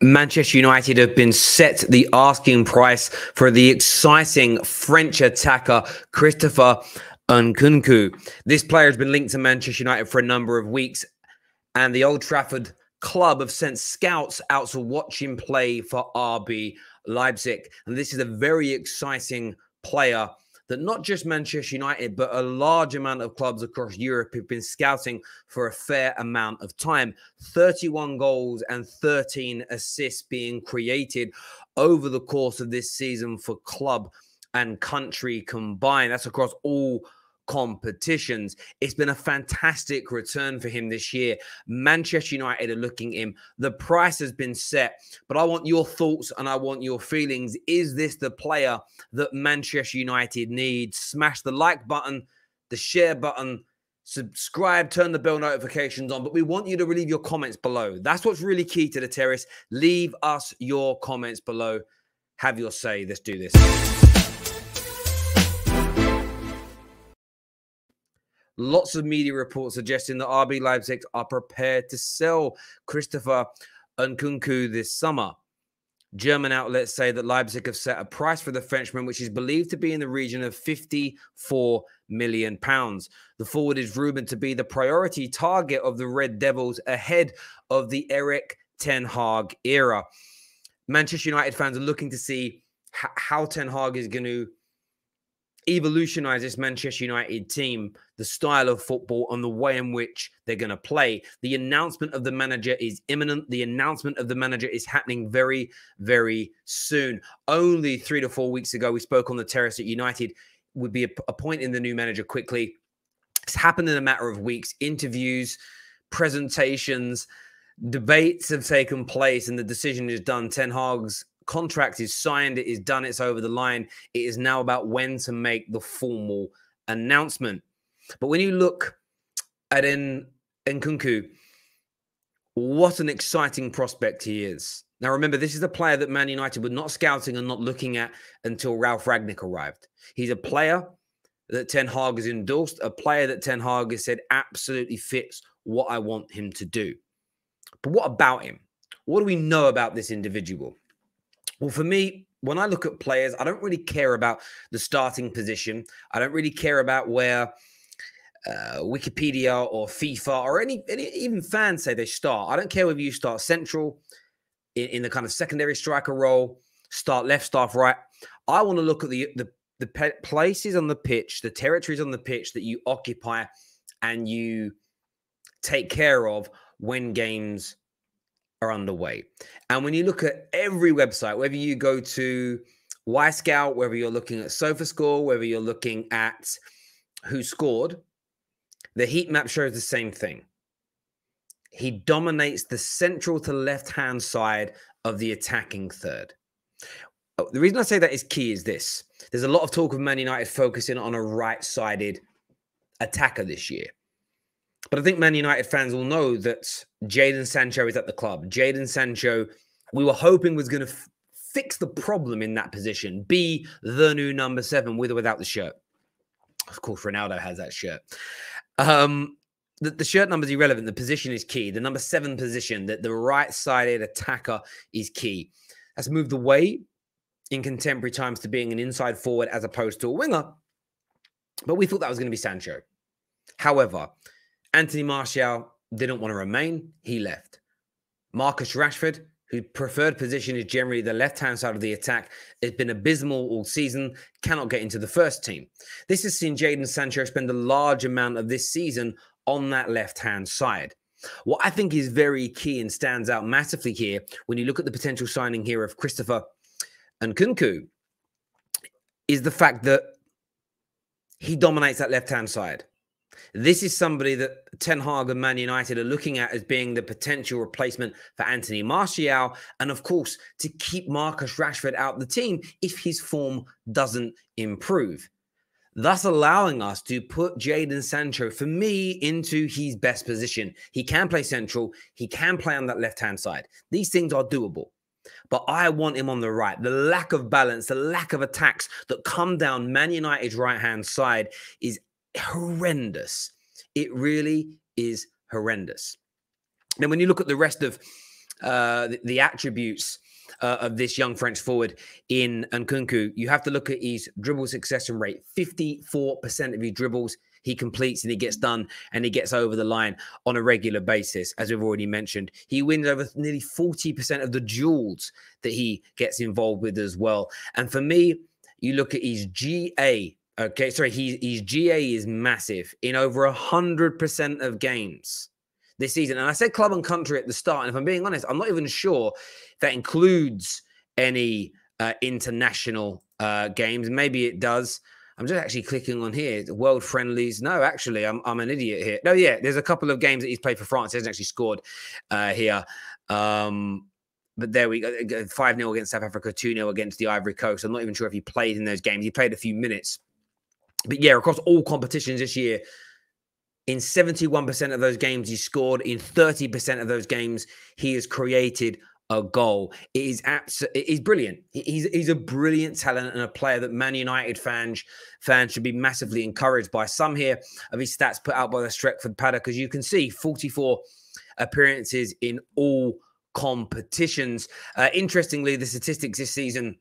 Manchester United have been set the asking price for the exciting French attacker Christopher Nkunku. This player has been linked to Manchester United for a number of weeks, and the Old Trafford club have sent scouts out to watch him play for RB Leipzig. And this is a very exciting player that not just Manchester United, but a large amount of clubs across Europe have been scouting for a fair amount of time. 31 goals and 13 assists being created over the course of this season for club and country combined. That's across all competitions. It's been a fantastic return for him this year. Manchester United are looking at him. The price has been set, but I want your thoughts and I want your feelings. Is this the player that Manchester United needs? Smash the like button, the share button, subscribe, turn the bell notifications on, but we want you to leave your comments below. That's what's really key to the Terrace. Leave us your comments below. Have your say. Let's do this. Lots of media reports suggesting that RB Leipzig are prepared to sell Christopher Nkunku this summer. German outlets say that Leipzig have set a price for the Frenchman, which is believed to be in the region of £54 million. The forward is rumoured to be the priority target of the Red Devils ahead of the Erik ten Hag era. Manchester United fans are looking to see how Ten Hag is going to evolutionize this Manchester United team, the style of football and the way in which they're going to play. The announcement of the manager is imminent. The announcement of the manager is happening very, very soon. Only 3 to 4 weeks ago, we spoke on the Terrace at United would be appointing the new manager quickly. It's happened in a matter of weeks. Interviews, presentations, debates have taken place, and the decision is done. Ten Hag's contract is signed, it is done, it's over the line. It is now about when to make the formal announcement. But when you look at Nkunku, what an exciting prospect he is. Now remember, this is a player that Man United were not scouting and not looking at until Ralf Rangnick arrived. He's a player that Ten Hag has endorsed, a player that Ten Hag has said absolutely fits what I want him to do. But what about him? What do we know about this individual? Well, for me, when I look at players, I don't really care about the starting position. I don't really care about where Wikipedia or FIFA or any even fans say they start. I don't care whether you start central in the kind of secondary striker role, start left, start right. I want to look at the places on the pitch, the territories on the pitch that you occupy and you take care of when games are underway. And when you look at every website, whether you go to Scout, whether you're looking at SofaScore, whether you're looking at who scored, the heat map shows the same thing. He dominates the central to left-hand side of the attacking third. The reason I say that is key is this. There's a lot of talk of Man United focusing on a right-sided attacker this year. But I think Man United fans will know that Jadon Sancho is at the club. Jadon Sancho, we were hoping was going to fix the problem in that position, be the new number 7 with or without the shirt. Of course, Ronaldo has that shirt. The shirt number is irrelevant. The position is key. The number 7 position, that the right-sided attacker is key. That's moved away in contemporary times to being an inside forward as opposed to a winger. But we thought that was going to be Sancho. However, Anthony Martial didn't want to remain. He left. Marcus Rashford, whose preferred position is generally the left-hand side of the attack, has been abysmal all season, cannot get into the first team. This has seen Jadon Sancho spend a large amount of this season on that left-hand side. What I think is very key and stands out massively here, when you look at the potential signing here of Christopher Nkunku, is the fact that he dominates that left-hand side. This is somebody that Ten Hag and Man United are looking at as being the potential replacement for Anthony Martial, and of course, to keep Marcus Rashford out of the team if his form doesn't improve. Thus allowing us to put Jadon Sancho, for me, into his best position. He can play central. He can play on that left-hand side. These things are doable. But I want him on the right. The lack of balance, the lack of attacks that come down Man United's right-hand side is horrendous. It really is horrendous. Then when you look at the rest of the attributes of this young French forward in Nkunku, you have to look at his dribble succession rate. 54% of his dribbles he completes and he gets done and he gets over the line on a regular basis, as we've already mentioned. He wins over nearly 40% of the duels that he gets involved with as well. And for me, you look at his GA. Okay, sorry, his GA is massive in over 100% of games this season. And I said club and country at the start, and if I'm being honest, I'm not even sure if that includes any international games. Maybe it does. I'm just actually clicking on here, world friendlies. No, actually, I'm an idiot here. No, yeah, there's a couple of games that he's played for France. He hasn't actually scored here. But there we go, 5-0 against South Africa, 2-0 against the Ivory Coast. I'm not even sure if he played in those games. He played a few minutes. But yeah, across all competitions this year, in 71% of those games he scored. In 30% of those games, he has created a goal. It is brilliant. He's a brilliant talent and a player that Man United fans should be massively encouraged by. Some here of his stats put out by the Stretford Paddock, as you can see, 44 appearances in all competitions. Interestingly, the statistics this season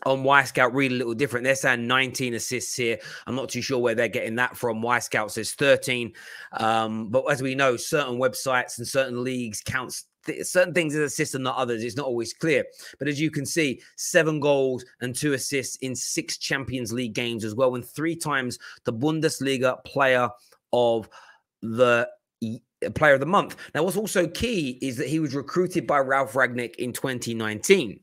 on Y-Scout read a little different. They're saying 19 assists here. I'm not too sure where they're getting that from. Y-Scout says 13. But as we know, certain websites and certain leagues counts certain things as assists and not others. It's not always clear. But as you can see, 7 goals and 2 assists in 6 Champions League games as well, and 3 times the Bundesliga player of the month. Now, what's also key is that he was recruited by Ralf Rangnick in 2019.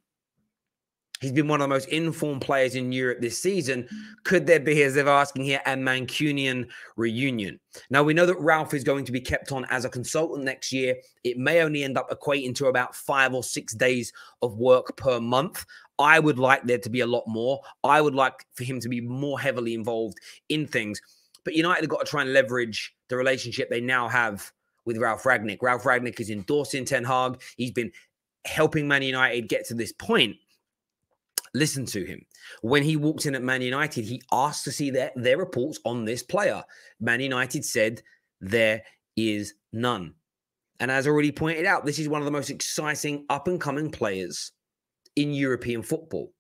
He's been one of the most informed players in Europe this season. Could there be, as they're asking here, a Mancunian reunion? Now, we know that Ralf is going to be kept on as a consultant next year. It may only end up equating to about 5 or 6 days of work per month. I would like there to be a lot more. I would like for him to be more heavily involved in things. But United have got to try and leverage the relationship they now have with Ralf Rangnick. Ralf Rangnick is endorsing Ten Hag. He's been helping Man United get to this point. Listen to him. When he walked in at Man United, he asked to see their reports on this player. Man United said there is none. And as already pointed out, this is one of the most exciting up-and-coming players in European football.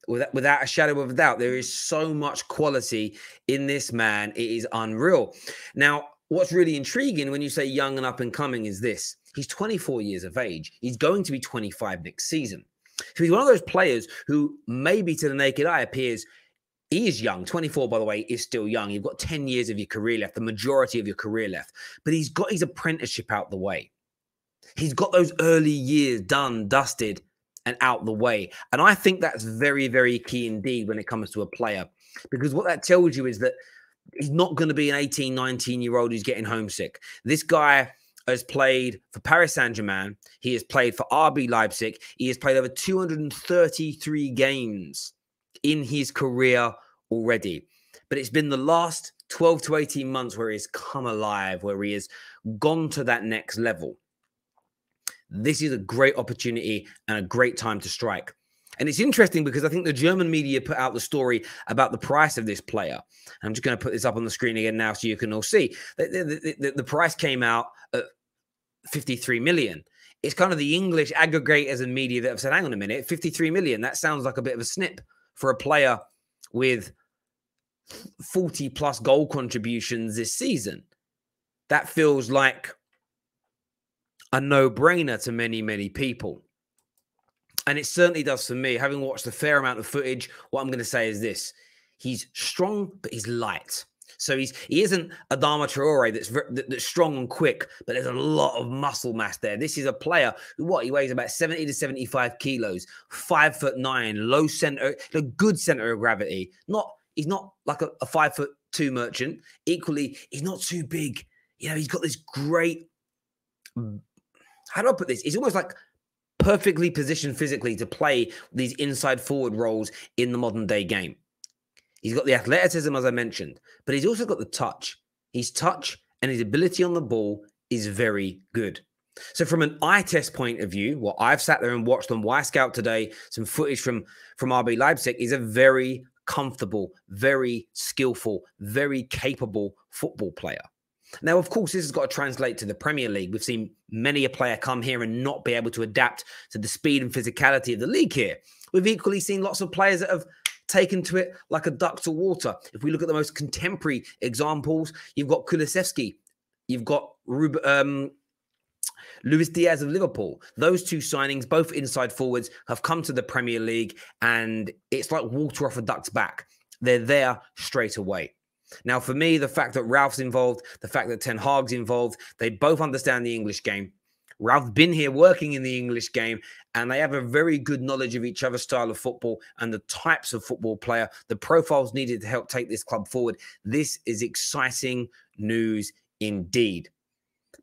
Without a shadow of a doubt, there is so much quality in this man. It is unreal. Now, what's really intriguing when you say young and up-and-coming is this. He's 24 years of age. He's going to be 25 next season. So he's one of those players who maybe to the naked eye appears, he is young. 24, by the way, is still young. You've got 10 years of your career left, the majority of your career left. But he's got his apprenticeship out the way. He's got those early years done, dusted, and out the way. And I think that's very, very key indeed when it comes to a player. Because what that tells you is that he's not going to be an 18, 19-year-old who's getting homesick. This guy has played for Paris Saint-Germain. He has played for RB Leipzig. He has played over 233 games in his career already. But it's been the last 12 to 18 months where he's come alive, where he has gone to that next level. This is a great opportunity and a great time to strike. And it's interesting because I think the German media put out the story about the price of this player. I'm just going to put this up on the screen again now so you can all see. The price came out at 53 million. It's kind of the English aggregators and media that have said, hang on a minute, 53 million. That sounds like a bit of a snip for a player with 40 plus goal contributions this season. That feels like a no-brainer to many, many people. And it certainly does for me. Having watched a fair amount of footage, what I'm going to say is this. He's strong, but he's light. So he isn't Adama Traore that's strong and quick, but there's a lot of muscle mass there. This is a player who, he weighs about 70 to 75 kilos, 5'9", low center, a good center of gravity. He's not like a 5'2" merchant. Equally, he's not too big. You know, he's got this great, how do I put this? He's almost like perfectly positioned physically to play these inside forward roles in the modern day game. He's got the athleticism, as I mentioned, but he's also got the touch. His touch and his ability on the ball is very good. So from an eye test point of view, what I've sat there and watched on Y-Scout today, some footage from RB Leipzig, is a very comfortable, very skillful, very capable football player. Now, of course, this has got to translate to the Premier League. We've seen many a player come here and not be able to adapt to the speed and physicality of the league here. We've equally seen lots of players that have taken to it like a duck to water. If we look at the most contemporary examples, you've got Kulusevski, you've got Luis Diaz of Liverpool. Those two signings, both inside forwards, have come to the Premier League, and it's like water off a duck's back. They're there straight away. Now, for me, the fact that Ralph's involved, the fact that Ten Hag's involved, they both understand the English game. Ralph's been here working in the English game, and they have a very good knowledge of each other's style of football and the types of football player, the profiles needed to help take this club forward. This is exciting news indeed.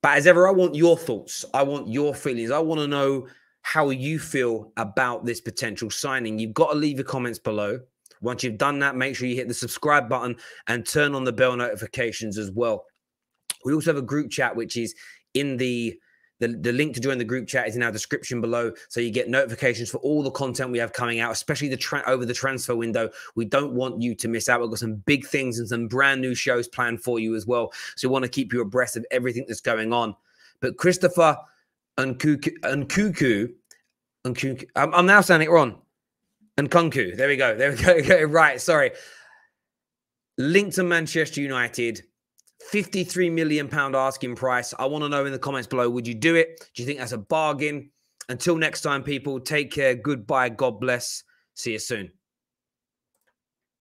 But as ever, I want your thoughts. I want your feelings. I want to know how you feel about this potential signing. You've got to leave your comments below. Once you've done that, make sure you hit the subscribe button and turn on the bell notifications as well. We also have a group chat, which is in the link to join the group chat is in our description below. So you get notifications for all the content we have coming out, especially over the transfer window. We don't want you to miss out. We've got some big things and some brand new shows planned for you as well. So we want to keep you abreast of everything that's going on. But Christopher Nkunku, I'm now saying it wrong. Nkunku, there we go. There we go. Right, sorry. Linked to Manchester United, £53 million asking price. I want to know in the comments below, would you do it? Do you think that's a bargain? Until next time, people, take care. Goodbye. God bless. See you soon.